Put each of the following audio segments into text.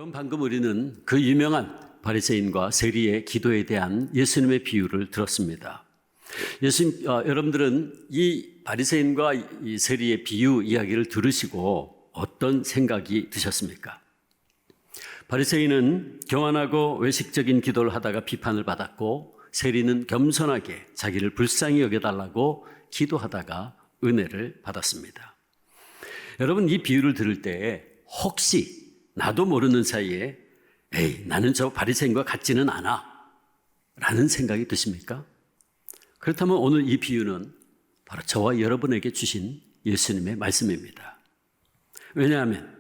여러분, 방금 우리는 그 유명한 바리새인과 세리의 기도에 대한 예수님의 비유를 들었습니다. 여러분들은 이 바리새인과 이 세리의 비유 이야기를 들으시고 어떤 생각이 드셨습니까? 바리새인은 교만하고 외식적인 기도를 하다가 비판을 받았고, 세리는 겸손하게 자기를 불쌍히 여겨달라고 기도하다가 은혜를 받았습니다. 여러분, 이 비유를 들을 때에 혹시 나도 모르는 사이에 에이, 나는 저 바리새인과 같지는 않아 라는 생각이 드십니까? 그렇다면 오늘 이 비유는 바로 저와 여러분에게 주신 예수님의 말씀입니다. 왜냐하면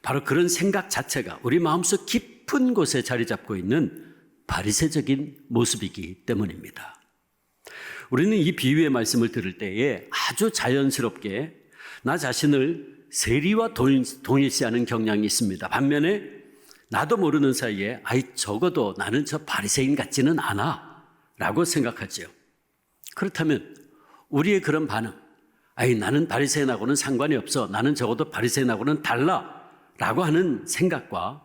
바로 그런 생각 자체가 우리 마음속 깊은 곳에 자리 잡고 있는 바리새적인 모습이기 때문입니다. 우리는 이 비유의 말씀을 들을 때에 아주 자연스럽게 나 자신을 세리와 동일시하는 경향이 있습니다. 반면에 나도 모르는 사이에 적어도 나는 저 바리새인 같지는 않아 라고 생각하죠. 그렇다면 우리의 그런 반응, 나는 바리새인하고는 상관이 없어, 나는 적어도 바리새인하고는 달라 라고 하는 생각과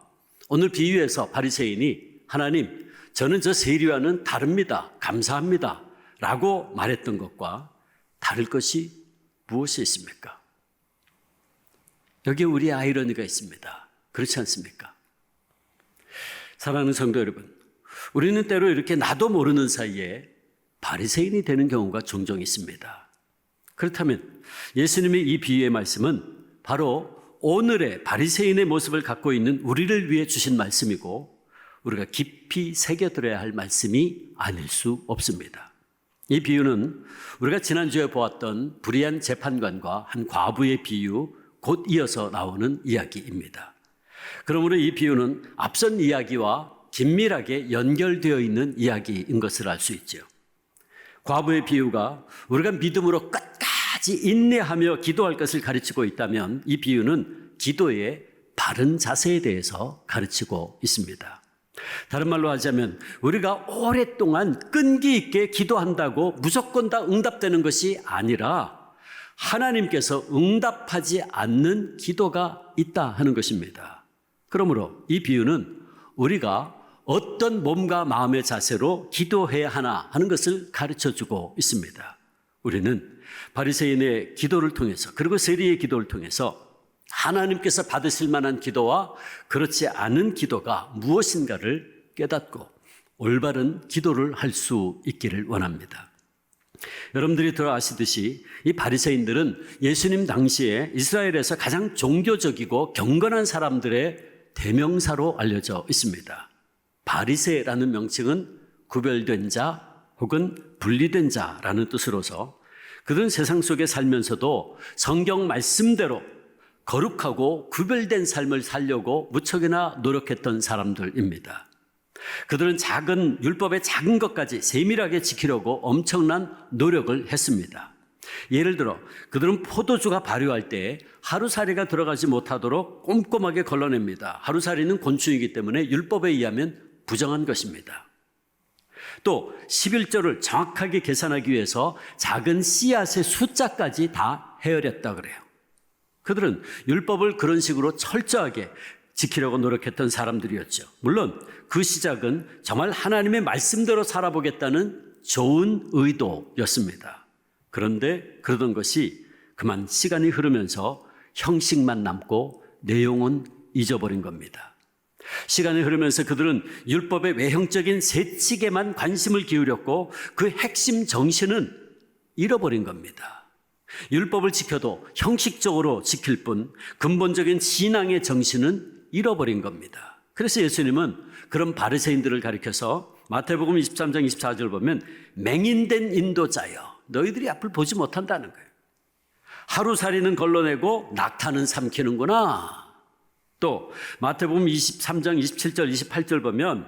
오늘 비유에서 바리새인이 하나님, 저는 저 세리와는 다릅니다, 감사합니다 라고 말했던 것과 다를 것이 무엇이 있습니까? 여기에 우리의 아이러니가 있습니다. 그렇지 않습니까? 사랑하는 성도 여러분, 우리는 때로 이렇게 나도 모르는 사이에 바리새인이 되는 경우가 종종 있습니다. 그렇다면 예수님의 이 비유의 말씀은 바로 오늘의 바리새인의 모습을 갖고 있는 우리를 위해 주신 말씀이고, 우리가 깊이 새겨들어야 할 말씀이 아닐 수 없습니다. 이 비유는 우리가 지난주에 보았던 불의한 재판관과 한 과부의 비유, 곧 이어서 나오는 이야기입니다. 그러므로 이 비유는 앞선 이야기와 긴밀하게 연결되어 있는 이야기인 것을 알 수 있죠. 과부의 비유가 우리가 믿음으로 끝까지 인내하며 기도할 것을 가르치고 있다면, 이 비유는 기도의 바른 자세에 대해서 가르치고 있습니다. 다른 말로 하자면 우리가 오랫동안 끈기 있게 기도한다고 무조건 다 응답되는 것이 아니라 하나님께서 응답하지 않는 기도가 있다 하는 것입니다. 그러므로 이 비유는 우리가 어떤 몸과 마음의 자세로 기도해야 하나 하는 것을 가르쳐주고 있습니다. 우리는 바리새인의 기도를 통해서, 그리고 세리의 기도를 통해서 하나님께서 받으실 만한 기도와 그렇지 않은 기도가 무엇인가를 깨닫고 올바른 기도를 할 수 있기를 원합니다. 여러분들이 더 아시듯이 이 바리새인들은 예수님 당시에 이스라엘에서 가장 종교적이고 경건한 사람들의 대명사로 알려져 있습니다. 바리새라는 명칭은 구별된 자 혹은 분리된 자라는 뜻으로서 그들은 세상 속에 살면서도 성경 말씀대로 거룩하고 구별된 삶을 살려고 무척이나 노력했던 사람들입니다. 그들은 작은 율법의 작은 것까지 세밀하게 지키려고 엄청난 노력을 했습니다. 예를 들어 그들은 포도주가 발효할 때 하루살이가 들어가지 못하도록 꼼꼼하게 걸러냅니다. 하루살이는 곤충이기 때문에 율법에 의하면 부정한 것입니다. 또 11조를 정확하게 계산하기 위해서 작은 씨앗의 숫자까지 다 헤아렸다 그래요. 그들은 율법을 그런 식으로 철저하게 지키려고 노력했던 사람들이었죠. 물론 그 시작은 정말 하나님의 말씀대로 살아보겠다는 좋은 의도였습니다. 그런데 그러던 것이 그만 시간이 흐르면서 형식만 남고 내용은 잊어버린 겁니다. 시간이 흐르면서 그들은 율법의 외형적인 세칙에만 관심을 기울였고 그 핵심 정신은 잃어버린 겁니다. 율법을 지켜도 형식적으로 지킬 뿐 근본적인 신앙의 정신은 잃어버린 겁니다. 그래서 예수님은 그런 바리새인들을 가리켜서 마태복음 23장 24절 보면 맹인된 인도자여 너희들이 앞을 보지 못한다는 거예요. 하루살이는 걸러내고 낙타는 삼키는구나. 또 마태복음 23장 27절 28절 보면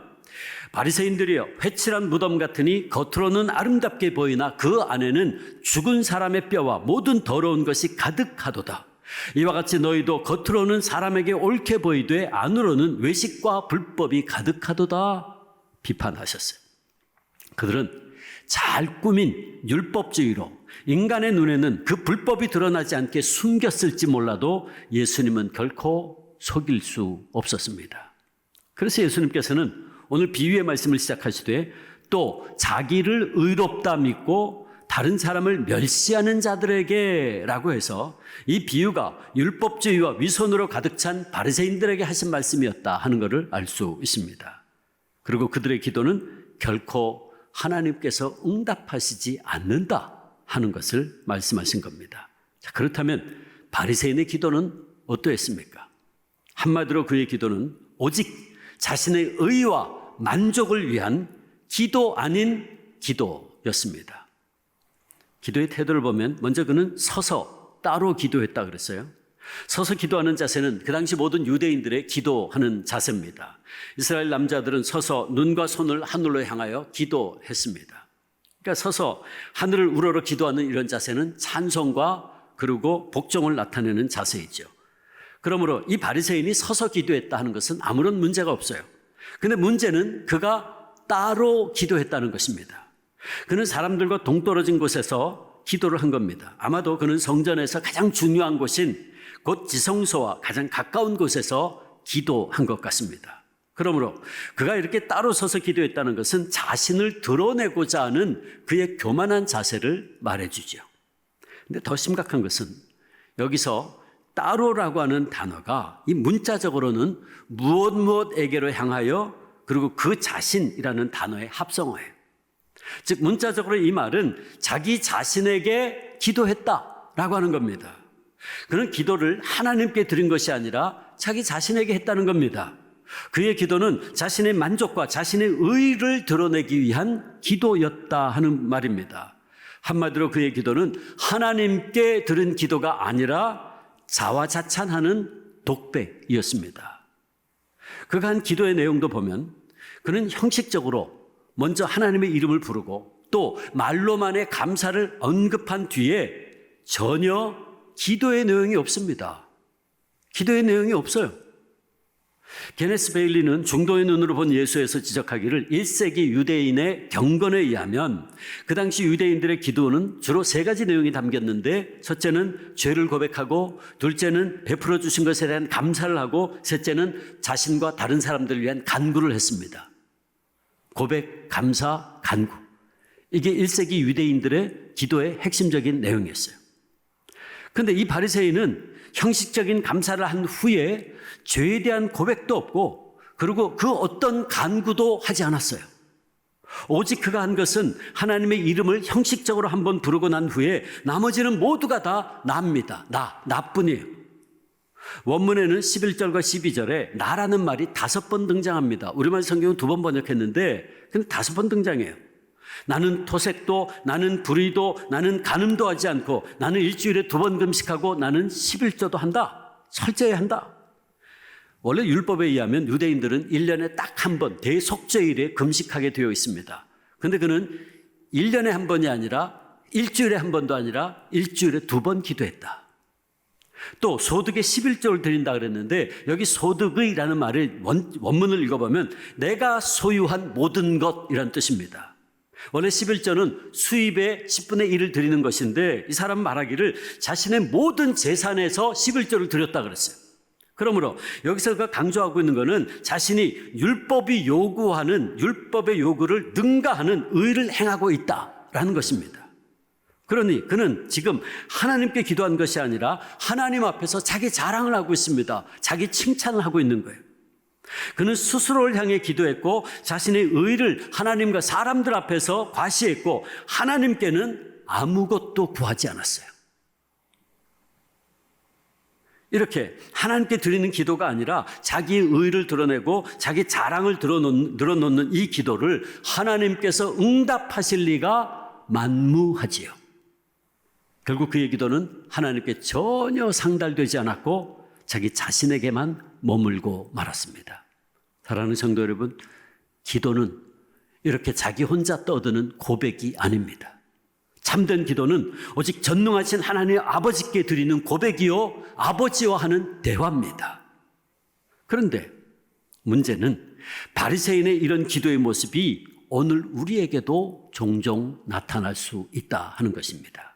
바리새인들이여 회칠한 무덤 같으니 겉으로는 아름답게 보이나 그 안에는 죽은 사람의 뼈와 모든 더러운 것이 가득하도다. 이와 같이 너희도 겉으로는 사람에게 옳게 보이되 안으로는 외식과 불법이 가득하도다 비판하셨어요. 그들은 잘 꾸민 율법주의로 인간의 눈에는 그 불법이 드러나지 않게 숨겼을지 몰라도 예수님은 결코 속일 수 없었습니다. 그래서 예수님께서는 오늘 비유의 말씀을 시작하시되 또 자기를 의롭다 믿고 다른 사람을 멸시하는 자들에게 라고 해서 이 비유가 율법주의와 위선으로 가득 찬 바리새인들에게 하신 말씀이었다 하는 것을 알 수 있습니다. 그리고 그들의 기도는 결코 하나님께서 응답하시지 않는다 하는 것을 말씀하신 겁니다. 자, 그렇다면 바리새인의 기도는 어떠했습니까? 한마디로 그의 기도는 오직 자신의 의와 만족을 위한 기도 아닌 기도였습니다. 기도의 태도를 보면 먼저 그는 서서 따로 기도했다 그랬어요. 서서 기도하는 자세는 그 당시 모든 유대인들의 기도하는 자세입니다. 이스라엘 남자들은 서서 눈과 손을 하늘로 향하여 기도했습니다. 그러니까 서서 하늘을 우러러 기도하는 이런 자세는 찬송과 그리고 복종을 나타내는 자세이죠. 그러므로 이 바리새인이 서서 기도했다 하는 것은 아무런 문제가 없어요. 근데 문제는 그가 따로 기도했다는 것입니다. 그는 사람들과 동떨어진 곳에서 기도를 한 겁니다. 아마도 그는 성전에서 가장 중요한 곳인 곧 지성소와 가장 가까운 곳에서 기도한 것 같습니다. 그러므로 그가 이렇게 따로 서서 기도했다는 것은 자신을 드러내고자 하는 그의 교만한 자세를 말해주죠. 근데 더 심각한 것은 여기서 따로라고 하는 단어가 이 문자적으로는 무엇에게로 향하여 그리고 그 자신이라는 단어의 합성어예요. 즉 문자적으로 이 말은 자기 자신에게 기도했다라고 하는 겁니다. 그는 기도를 하나님께 드린 것이 아니라 자기 자신에게 했다는 겁니다. 그의 기도는 자신의 만족과 자신의 의를 드러내기 위한 기도였다 하는 말입니다. 한마디로 그의 기도는 하나님께 드린 기도가 아니라 자화자찬하는 독백이었습니다. 그가 한 기도의 내용도 보면 그는 형식적으로 먼저 하나님의 이름을 부르고 또 말로만의 감사를 언급한 뒤에 전혀 기도의 내용이 없습니다. 기도의 내용이 없어요. 게네스 베일리는 중도의 눈으로 본 예수에서 지적하기를 1세기 유대인의 경건에 의하면 그 당시 유대인들의 기도는 주로 세 가지 내용이 담겼는데 첫째는 죄를 고백하고 둘째는 베풀어 주신 것에 대한 감사를 하고 셋째는 자신과 다른 사람들을 위한 간구를 했습니다. 고백, 감사, 간구. 이게 1세기 유대인들의 기도의 핵심적인 내용이었어요. 그런데 이 바리새인은 형식적인 감사를 한 후에 죄에 대한 고백도 없고 그리고 그 어떤 간구도 하지 않았어요. 오직 그가 한 것은 하나님의 이름을 형식적으로 한번 부르고 난 후에 나머지는 모두가 다 나입니다. 나뿐이에요. 원문에는 11절과 12절에 나라는 말이 5번 등장합니다. 우리말 성경은 2번 번역했는데 근데 5번 등장해요. 나는 토색도, 나는 불의도, 나는 간음도 하지 않고 나는 일주일에 2번 금식하고 나는 11조도 한다. 철저히 한다. 원래 율법에 의하면 유대인들은 1년에 딱 한 번 대속죄일에 금식하게 되어 있습니다. 그런데 그는 1년에 한 번이 아니라 일주일에 한 번도 아니라 일주일에 2번 기도했다. 또 소득의 11조를 드린다 그랬는데 여기 소득의라는 말을 원문을 읽어보면 내가 소유한 모든 것이라는 뜻입니다. 원래 11조는 수입의 10분의 1을 드리는 것인데 이 사람 말하기를 자신의 모든 재산에서 11조를 드렸다 그랬어요. 그러므로 여기서 그가 강조하고 있는 것은 자신이 율법이 요구하는 율법의 요구를 능가하는 의를 행하고 있다라는 것입니다. 그러니 그는 지금 하나님께 기도한 것이 아니라 하나님 앞에서 자기 자랑을 하고 있습니다. 자기 칭찬을 하고 있는 거예요. 그는 스스로를 향해 기도했고 자신의 의를 하나님과 사람들 앞에서 과시했고 하나님께는 아무것도 구하지 않았어요. 이렇게 하나님께 드리는 기도가 아니라 자기의 의를 드러내고 자기 자랑을 늘어놓는 이 기도를 하나님께서 응답하실 리가 만무하지요. 결국 그의 기도는 하나님께 전혀 상달되지 않았고 자기 자신에게만 머물고 말았습니다. 사랑하는 성도 여러분, 기도는 이렇게 자기 혼자 떠드는 고백이 아닙니다. 참된 기도는 오직 전능하신 하나님 아버지께 드리는 고백이요 아버지와 하는 대화입니다. 그런데 문제는 바리새인의 이런 기도의 모습이 오늘 우리에게도 종종 나타날 수 있다 하는 것입니다.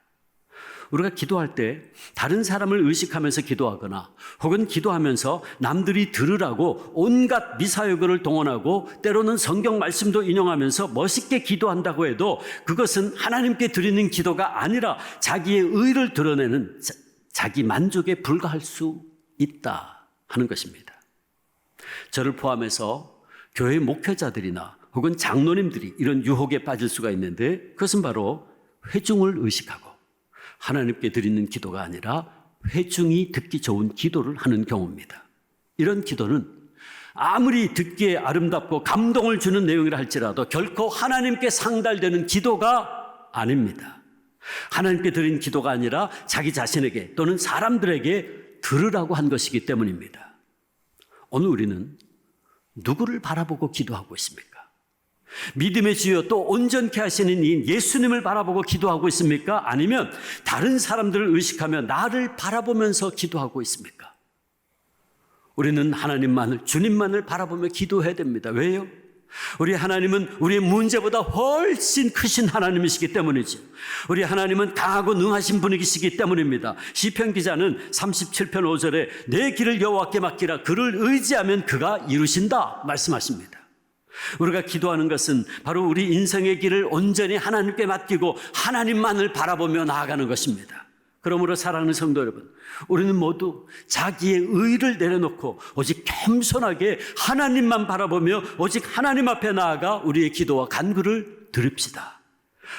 우리가 기도할 때 다른 사람을 의식하면서 기도하거나 혹은 기도하면서 남들이 들으라고 온갖 미사여구를 동원하고 때로는 성경 말씀도 인용하면서 멋있게 기도한다고 해도 그것은 하나님께 드리는 기도가 아니라 자기의 의를 드러내는 자기 만족에 불과할 수 있다 하는 것입니다. 저를 포함해서 교회 목회자들이나 혹은 장로님들이 이런 유혹에 빠질 수가 있는데 그것은 바로 회중을 의식하고 하나님께 드리는 기도가 아니라 회중이 듣기 좋은 기도를 하는 경우입니다. 이런 기도는 아무리 듣기에 아름답고 감동을 주는 내용이라 할지라도 결코 하나님께 상달되는 기도가 아닙니다. 하나님께 드린 기도가 아니라 자기 자신에게 또는 사람들에게 들으라고 한 것이기 때문입니다. 오늘 우리는 누구를 바라보고 기도하고 있습니까? 믿음의 주여 또 온전케 하시는 이 예수님을 바라보고 기도하고 있습니까? 아니면 다른 사람들을 의식하며 나를 바라보면서 기도하고 있습니까? 우리는 하나님만을, 주님만을 바라보며 기도해야 됩니다. 왜요? 우리 하나님은 우리의 문제보다 훨씬 크신 하나님이시기 때문이죠. 우리 하나님은 강하고 능하신 분이시기 때문입니다. 시편 기자는 37편 5절에 내 길을 여호와께 맡기라 그를 의지하면 그가 이루신다 말씀하십니다. 우리가 기도하는 것은 바로 우리 인생의 길을 온전히 하나님께 맡기고 하나님만을 바라보며 나아가는 것입니다. 그러므로 사랑하는 성도 여러분, 우리는 모두 자기의 의를 내려놓고 오직 겸손하게 하나님만 바라보며 오직 하나님 앞에 나아가 우리의 기도와 간구를 드립시다.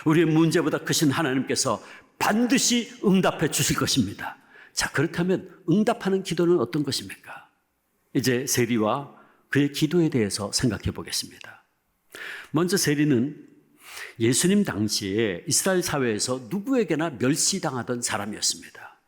우리의 문제보다 크신 하나님께서 반드시 응답해 주실 것입니다. 자, 그렇다면 응답하는 기도는 어떤 것입니까? 이제 세리와 그의 기도에 대해서 생각해 보겠습니다. 먼저 세리는 예수님 당시에 이스라엘 사회에서 누구에게나 멸시당하던 사람이었습니다.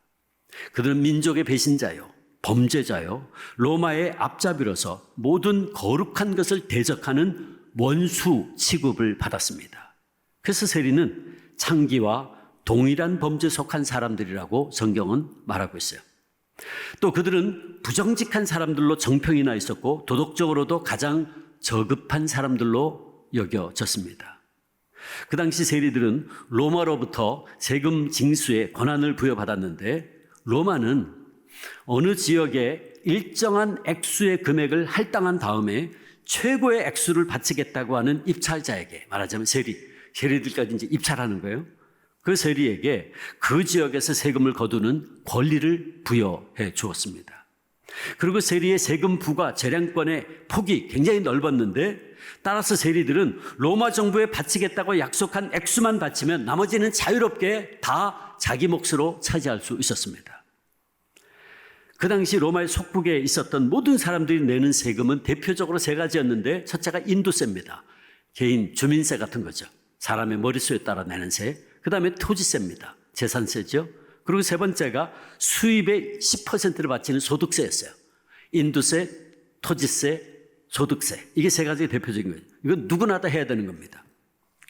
그들은 민족의 배신자요, 범죄자요, 로마의 앞잡이로서 모든 거룩한 것을 대적하는 원수 취급을 받았습니다. 그래서 세리는 창기와 동일한 범죄에 속한 사람들이라고 성경은 말하고 있어요. 또 그들은 부정직한 사람들로 정평이 나 있었고 도덕적으로도 가장 저급한 사람들로 여겨졌습니다. 그 당시 세리들은 로마로부터 세금 징수의 권한을 부여받았는데 세리는 어느 지역에 일정한 액수의 금액을 할당한 다음에 최고의 액수를 바치겠다고 하는 입찰자에게, 말하자면 세리들까지 이제 입찰하는 거예요. 그 세리에게 그 지역에서 세금을 거두는 권리를 부여해 주었습니다. 그리고 세리의 세금 부과 재량권의 폭이 굉장히 넓었는데 따라서 세리들은 로마 정부에 바치겠다고 약속한 액수만 바치면 나머지는 자유롭게 다 자기 몫으로 차지할 수 있었습니다. 그 당시 로마의 속국에 있었던 모든 사람들이 내는 세금은 대표적으로 세 가지였는데 첫째가 인도세입니다. 개인 주민세 같은 거죠. 사람의 머릿수에 따라 내는 세. 그 다음에 토지세입니다. 재산세죠. 그리고 세 번째가 수입의 10%를 바치는 소득세였어요. 인도세, 토지세, 소득세. 이게 세 가지 대표적인 거예요. 이건 누구나 다 해야 되는 겁니다.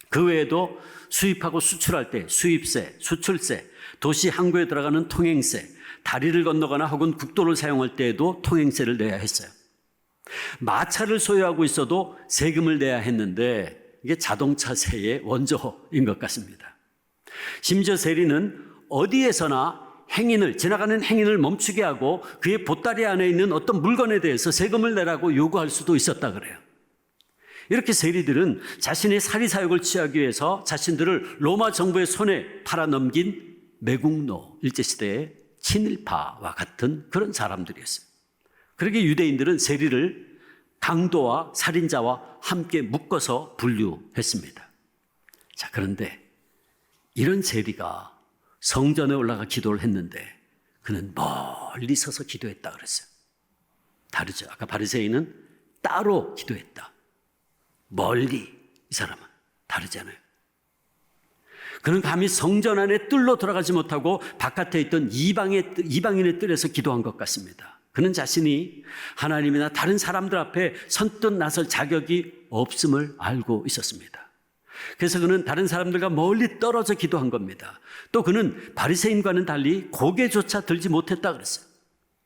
그 외에도 수입하고 수출할 때 수입세, 수출세, 도시 항구에 들어가는 통행세, 다리를 건너거나 혹은 국도를 사용할 때에도 통행세를 내야 했어요. 마차를 소유하고 있어도 세금을 내야 했는데 이게 자동차세의 원조인 것 같습니다. 심지어 세리는 어디에서나 지나가는 행인을 멈추게 하고 그의 보따리 안에 있는 어떤 물건에 대해서 세금을 내라고 요구할 수도 있었다 그래요. 이렇게 세리들은 자신의 사리사욕을 취하기 위해서 자신들을 로마 정부의 손에 팔아넘긴 매국노, 일제시대의 친일파와 같은 그런 사람들이었어요. 그러기에 유대인들은 세리를 강도와 살인자와 함께 묶어서 분류했습니다. 자, 그런데 이런 세리가 성전에 올라가 기도를 했는데 그는 멀리 서서 기도했다 그랬어요. 다르죠. 아까 바리새인은 따로 기도했다. 멀리, 이 사람은 다르잖아요. 그는 감히 성전 안에 뜰로 들어가지 못하고 바깥에 있던 이방인의 뜰에서 기도한 것 같습니다. 그는 자신이 하나님이나 다른 사람들 앞에 선뜻 나설 자격이 없음을 알고 있었습니다. 그래서 그는 다른 사람들과 멀리 떨어져 기도한 겁니다. 또 그는 바리새인과는 달리 고개조차 들지 못했다 그랬어요.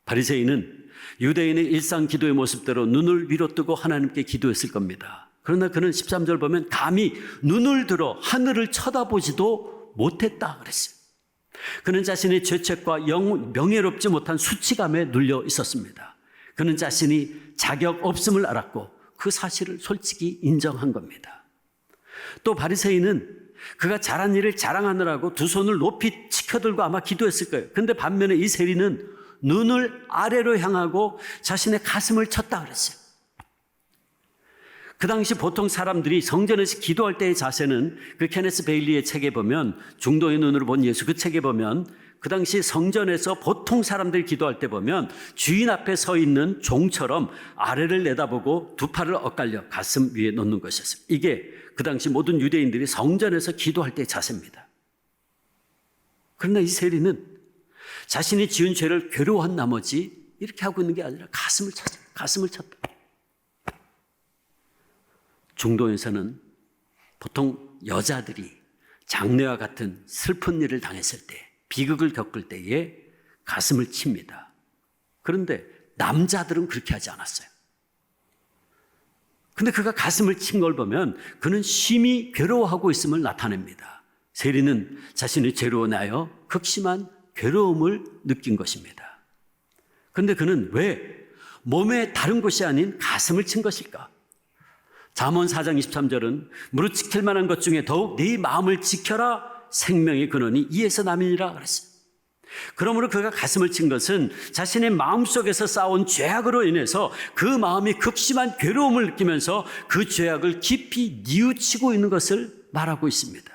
바리새인은 유대인의 일상 기도의 모습대로 눈을 위로 뜨고 하나님께 기도했을 겁니다. 그러나 그는 13절 보면 감히 눈을 들어 하늘을 쳐다보지도 못했다 그랬어요. 그는 자신의 죄책과 명예롭지 못한 수치감에 눌려 있었습니다. 그는 자신이 자격 없음을 알았고 그 사실을 솔직히 인정한 겁니다. 또 바리새인은 그가 잘한 일을 자랑하느라고 두 손을 높이 치켜들고 아마 기도했을 거예요. 그런데 반면에 이 세리는 눈을 아래로 향하고 자신의 가슴을 쳤다 그랬어요. 그 당시 보통 사람들이 성전에서 기도할 때의 자세는 그 케네스 베일리의 책에 보면, 중도의 눈으로 본 예수, 그 책에 보면 그 당시 성전에서 보통 사람들이 기도할 때 보면 주인 앞에 서 있는 종처럼 아래를 내다보고 두 팔을 엇갈려 가슴 위에 놓는 것이었어요. 이게 그 당시 모든 유대인들이 성전에서 기도할 때의 자세입니다. 그러나 이 세리는 자신이 지은 죄를 괴로워한 나머지 이렇게 하고 있는 게 아니라 가슴을 쳤다. 중동에서는 보통 여자들이 장례와 같은 슬픈 일을 당했을 때, 비극을 겪을 때에 가슴을 칩니다. 그런데 남자들은 그렇게 하지 않았어요. 근데 그가 가슴을 친 걸 보면 그는 심히 괴로워하고 있음을 나타냅니다. 세리는 자신의 죄로 인하여 극심한 괴로움을 느낀 것입니다. 그런데 그는 왜 몸의 다른 곳이 아닌 가슴을 친 것일까? 잠언 4장 23절은 무릇 지킬 만한 것 중에 더욱 네 마음을 지켜라, 생명의 근원이 이에서 남이니라 그랬어요. 그러므로 그가 가슴을 친 것은 자신의 마음속에서 쌓아온 죄악으로 인해서 그 마음이 극심한 괴로움을 느끼면서 그 죄악을 깊이 뉘우치고 있는 것을 말하고 있습니다.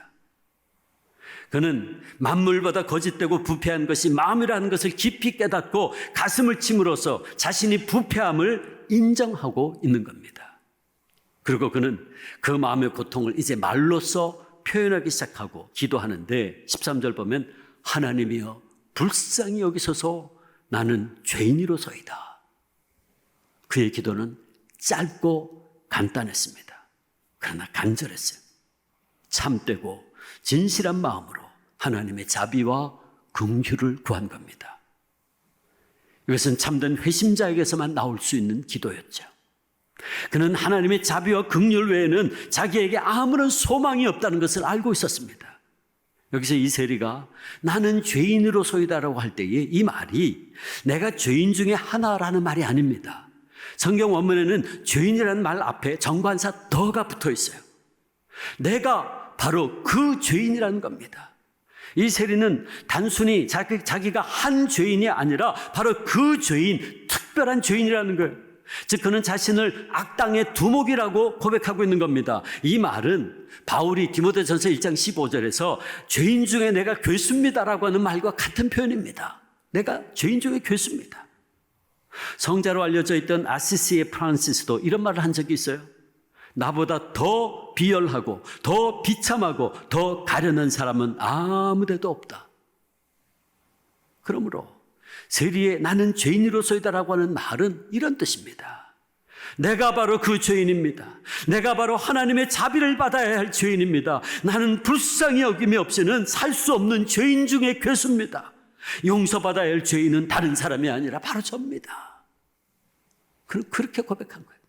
그는 만물보다 거짓되고 부패한 것이 마음이라는 것을 깊이 깨닫고 가슴을 침으로써 자신이 부패함을 인정하고 있는 겁니다. 그리고 그는 그 마음의 고통을 이제 말로써 표현하기 시작하고 기도하는데 13절 보면 하나님이여 불쌍히 여기소서 나는 죄인이로소이다. 그의 기도는 짧고 간단했습니다. 그러나 간절했어요. 참되고 진실한 마음으로 하나님의 자비와 긍휼을 구한 겁니다. 이것은 참된 회심자에게서만 나올 수 있는 기도였죠. 그는 하나님의 자비와 긍휼 외에는 자기에게 아무런 소망이 없다는 것을 알고 있었습니다. 여기서 이 세리가 나는 죄인으로소이다라고 할 때에 이 말이 내가 죄인 중에 하나라는 말이 아닙니다. 성경 원문에는 죄인이라는 말 앞에 정관사 더가 붙어 있어요. 내가 바로 그 죄인이라는 겁니다. 이 세리는 단순히 자기가 한 죄인이 아니라 바로 그 죄인, 특별한 죄인이라는 거예요. 즉 그는 자신을 악당의 두목이라고 고백하고 있는 겁니다. 이 말은 바울이 디모데전서 1장 15절에서 죄인 중에 내가 괴수입니다라고 하는 말과 같은 표현입니다. 내가 죄인 중에 괴수입니다. 성자로 알려져 있던 아시시의 프란시스도 이런 말을 한 적이 있어요. 나보다 더 비열하고 더 비참하고 더 가련한 사람은 아무데도 없다. 그러므로 세리의 나는 죄인으로소이다라고 하는 말은 이런 뜻입니다. 내가 바로 그 죄인입니다. 내가 바로 하나님의 자비를 받아야 할 죄인입니다. 나는 불쌍히 여김이 없이는 살 수 없는 죄인 중에 괴수입니다. 용서받아야 할 죄인은 다른 사람이 아니라 바로 저입니다. 그렇게 고백한 거예요.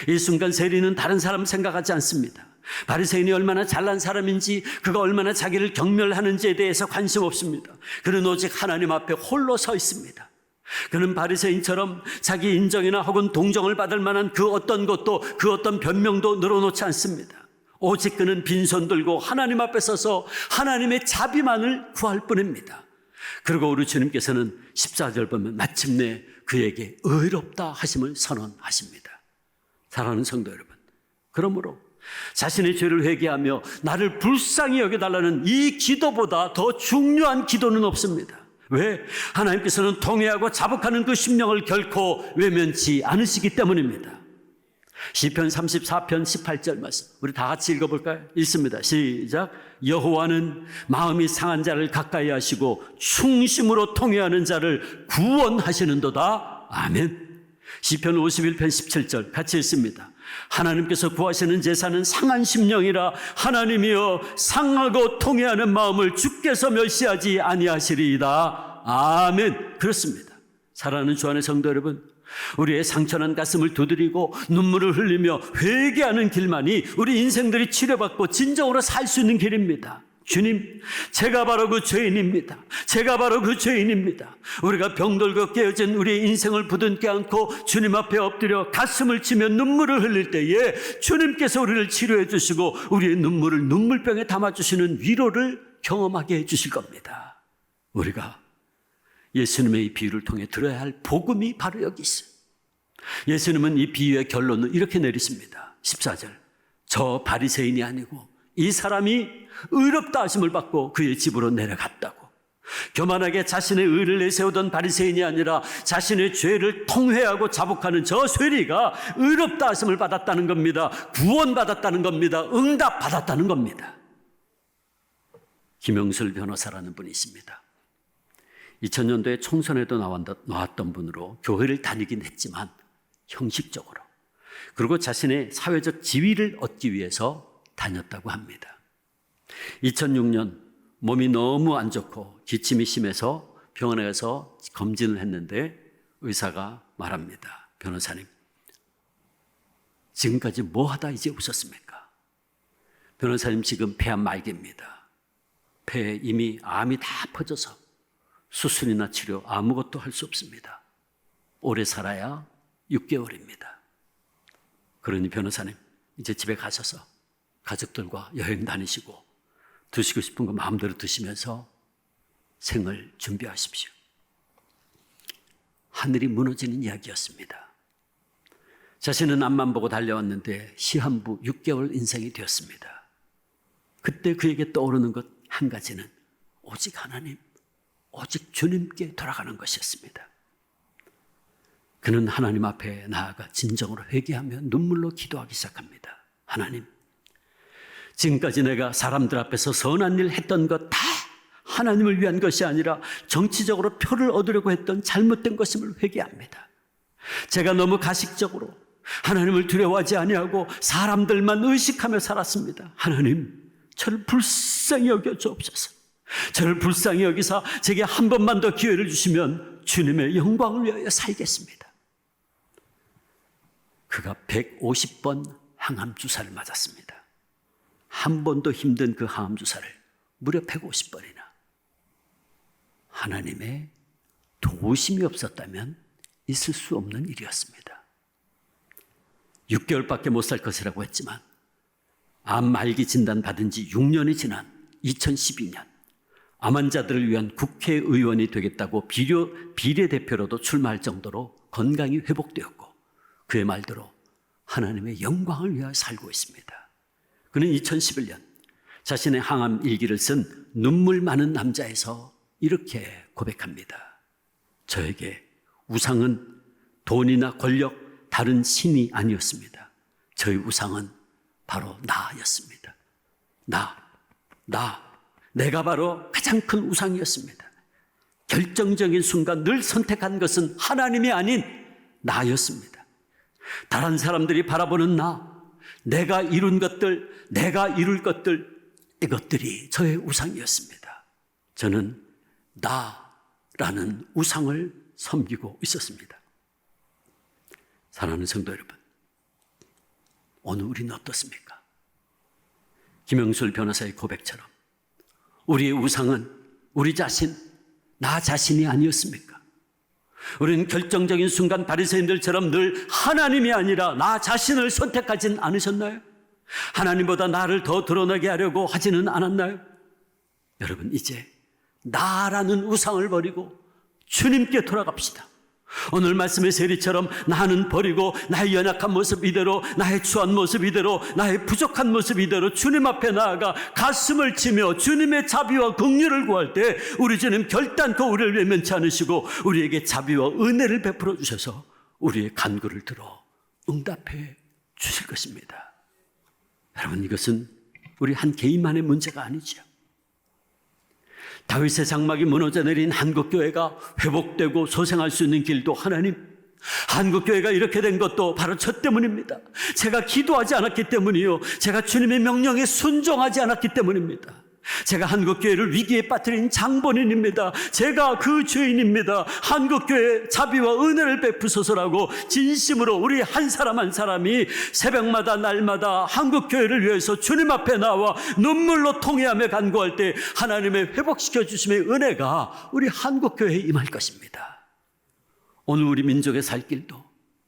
이 순간 세리는 다른 사람 생각하지 않습니다. 바리새인이 얼마나 잘난 사람인지, 그가 얼마나 자기를 경멸하는지에 대해서 관심 없습니다. 그는 오직 하나님 앞에 홀로 서 있습니다. 그는 바리새인처럼 자기 인정이나 혹은 동정을 받을 만한 그 어떤 것도, 그 어떤 변명도 늘어놓지 않습니다. 오직 그는 빈손 들고 하나님 앞에 서서 하나님의 자비만을 구할 뿐입니다. 그리고 우리 주님께서는 14절 보면 마침내 그에게 의롭다 하심을 선언하십니다. 사랑하는 성도 여러분, 그러므로 자신의 죄를 회개하며 나를 불쌍히 여겨달라는 이 기도보다 더 중요한 기도는 없습니다. 왜? 하나님께서는 통회하고 자복하는 그 심령을 결코 외면치 않으시기 때문입니다. 시편 34편 18절 말씀 우리 다 같이 읽어볼까요? 읽습니다. 시작. 여호와는 마음이 상한 자를 가까이 하시고 충심으로 통회하는 자를 구원하시는도다. 아멘. 시편 51편 17절 같이 읽습니다. 하나님께서 구하시는 제사는 상한 심령이라 하나님이여 상하고 통회하는 마음을 주께서 멸시하지 아니하시리이다. 아멘. 그렇습니다. 사랑하는 주 안의 성도 여러분, 우리의 상처난 가슴을 두드리고 눈물을 흘리며 회개하는 길만이 우리 인생들이 치료받고 진정으로 살 수 있는 길입니다. 주님, 제가 바로 그 죄인입니다. 제가 바로 그 죄인입니다. 우리가 병들고 깨어진 우리의 인생을 부둥켜 안고 주님 앞에 엎드려 가슴을 치며 눈물을 흘릴 때에 주님께서 우리를 치료해 주시고 우리의 눈물을 눈물병에 담아주시는 위로를 경험하게 해 주실 겁니다. 우리가 예수님의 이 비유를 통해 들어야 할 복음이 바로 여기 있어요. 예수님은 이 비유의 결론을 이렇게 내리십니다. 14절, 저 바리새인이 아니고 이 사람이 의롭다 하심을 받고 그의 집으로 내려갔다고. 교만하게 자신의 의를 내세우던 바리새인이 아니라 자신의 죄를 통회하고 자복하는 저 쇠리가 의롭다 하심을 받았다는 겁니다. 구원받았다는 겁니다. 응답받았다는 겁니다. 김영술 변호사라는 분이 있습니다. 2000년도에 총선에도 나왔던 분으로 교회를 다니긴 했지만 형식적으로, 그리고 자신의 사회적 지위를 얻기 위해서 다녔다고 합니다. 2006년 몸이 너무 안 좋고 기침이 심해서 병원에 가서 검진을 했는데 의사가 말합니다. 변호사님, 지금까지 뭐 하다 이제 웃었습니까? 변호사님, 지금 폐암 말기입니다. 폐에 이미 암이 다 퍼져서 수술이나 치료 아무것도 할 수 없습니다. 오래 살아야 6개월입니다. 그러니 변호사님, 이제 집에 가셔서 가족들과 여행 다니시고 드시고 싶은 거 마음대로 드시면서 생을 준비하십시오. 하늘이 무너지는 이야기였습니다. 자신은 앞만 보고 달려왔는데 시한부 6개월 인생이 되었습니다. 그때 그에게 떠오르는 것 한 가지는 오직 하나님, 오직 주님께 돌아가는 것이었습니다. 그는 하나님 앞에 나아가 진정으로 회개하며 눈물로 기도하기 시작합니다. 하나님, 지금까지 내가 사람들 앞에서 선한 일 했던 것 다 하나님을 위한 것이 아니라 정치적으로 표를 얻으려고 했던 잘못된 것임을 회개합니다. 제가 너무 가식적으로 하나님을 두려워하지 아니하고 사람들만 의식하며 살았습니다. 하나님, 저를 불쌍히 여겨 주옵소서. 저를 불쌍히 여기사 제게 한 번만 더 기회를 주시면 주님의 영광을 위하여 살겠습니다. 그가 150번 항암 주사를 맞았습니다. 한 번도 힘든 그 항암 주사를 무려 150번이나. 하나님의 도우심이 없었다면 있을 수 없는 일이었습니다. 6개월밖에 못 살 것이라고 했지만 암 말기 진단 받은 지 6년이 지난 2012년 암 환자들을 위한 국회의원이 되겠다고 비례대표로도 출마할 정도로 건강이 회복되었고 그의 말대로 하나님의 영광을 위하여 살고 있습니다. 그는 2011년 자신의 항암 일기를 쓴 눈물 많은 남자에서 이렇게 고백합니다. 저에게 우상은 돈이나 권력, 다른 신이 아니었습니다. 저의 우상은 바로 나였습니다. 내가 바로 가장 큰 우상이었습니다. 결정적인 순간 늘 선택한 것은 하나님이 아닌 나였습니다. 다른 사람들이 바라보는 내가 이룬 것들, 내가 이룰 것들, 이것들이 저의 우상이었습니다. 저는 나라는 우상을 섬기고 있었습니다. 사랑하는 성도 여러분, 오늘 우리는 어떻습니까? 김영술 변호사의 고백처럼 우리의 우상은 우리 자신, 나 자신이 아니었습니까? 우리는 결정적인 순간 바리새인들처럼 늘 하나님이 아니라 나 자신을 선택하진 않으셨나요? 하나님보다 나를 더 드러나게 하려고 하지는 않았나요? 여러분, 이제 나라는 우상을 버리고 주님께 돌아갑시다. 오늘 말씀의 세리처럼 나는 버리고 나의 연약한 모습 이대로, 나의 추한 모습 이대로, 나의 부족한 모습 이대로 주님 앞에 나아가 가슴을 치며 주님의 자비와 긍휼을 구할 때 우리 주님 결단코 우리를 외면치 않으시고 우리에게 자비와 은혜를 베풀어 주셔서 우리의 간구를 들어 응답해 주실 것입니다. 여러분, 이것은 우리 한 개인만의 문제가 아니죠. 다윗의 장막이 무너져 내린 한국교회가 회복되고 소생할 수 있는 길도 하나님, 한국교회가 이렇게 된 것도 바로 저 때문입니다. 제가 기도하지 않았기 때문이요, 제가 주님의 명령에 순종하지 않았기 때문입니다. 제가 한국교회를 위기에 빠뜨린 장본인입니다. 제가 그 죄인입니다. 한국교회 자비와 은혜를 베푸소서라고 진심으로 우리 한 사람 한 사람이 새벽마다 날마다 한국교회를 위해서 주님 앞에 나와 눈물로 통회하며 간구할 때 하나님의 회복시켜 주심의 은혜가 우리 한국교회에 임할 것입니다. 오늘 우리 민족의 살 길도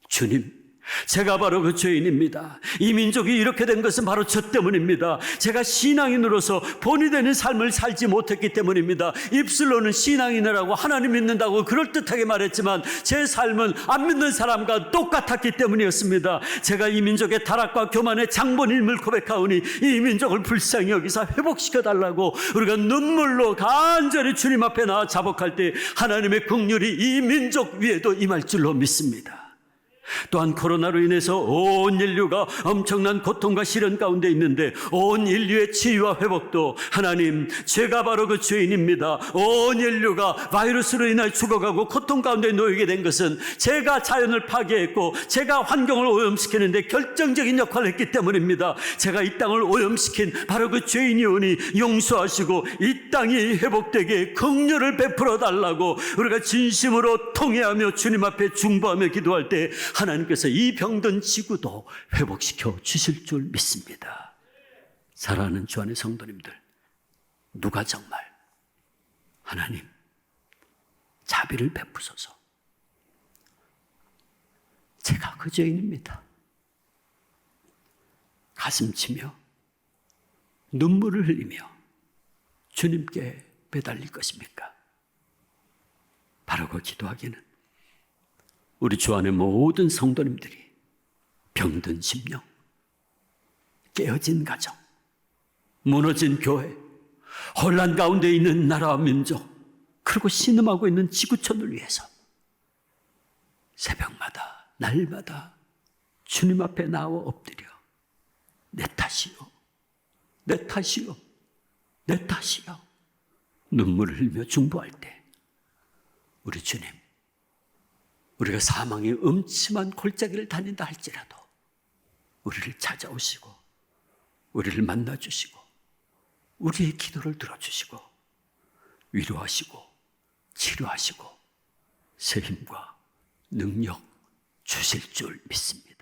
주님, 제가 바로 그 죄인입니다. 이 민족이 이렇게 된 것은 바로 저 때문입니다. 제가 신앙인으로서 본이 되는 삶을 살지 못했기 때문입니다. 입술로는 신앙인이라고 하나님 믿는다고 그럴듯하게 말했지만 제 삶은 안 믿는 사람과 똑같았기 때문이었습니다. 제가 이 민족의 타락과 교만의 장본임을 고백하오니 이 민족을 불쌍히 여기사 회복시켜달라고 우리가 눈물로 간절히 주님 앞에 나와 자복할 때 하나님의 긍휼이 이 민족 위에도 임할 줄로 믿습니다. 또한 코로나로 인해서 온 인류가 엄청난 고통과 시련 가운데 있는데 온 인류의 치유와 회복도 하나님, 제가 바로 그 죄인입니다. 온 인류가 바이러스로 인해 죽어가고 고통 가운데 놓이게 된 것은 제가 자연을 파괴했고 제가 환경을 오염시키는데 결정적인 역할을 했기 때문입니다. 제가 이 땅을 오염시킨 바로 그 죄인이오니 용서하시고 이 땅이 회복되게 긍휼을 베풀어 달라고 우리가 진심으로 통회하며 주님 앞에 중보하며 기도할 때 하나님께서 이 병든 지구도 회복시켜 주실 줄 믿습니다. 사랑하는 주 안의 성도님들, 누가 정말 하나님 자비를 베푸소서, 제가 그 죄인입니다, 가슴치며 눈물을 흘리며 주님께 배달릴 것입니까? 바라고 기도하기는 우리 주 안의 모든 성도님들이 병든 심령, 깨어진 가정, 무너진 교회, 혼란 가운데 있는 나라와 민족, 그리고 신음하고 있는 지구촌을 위해서 새벽마다 날마다 주님 앞에 나와 엎드려 내 탓이요, 내 탓이요, 내 탓이요 눈물을 흘리며 중보할 때 우리 주님, 우리가 사망의 음침한 골짜기를 다닌다 할지라도 우리를 찾아오시고 우리를 만나주시고 우리의 기도를 들어주시고 위로하시고 치료하시고 새 힘과 능력 주실 줄 믿습니다.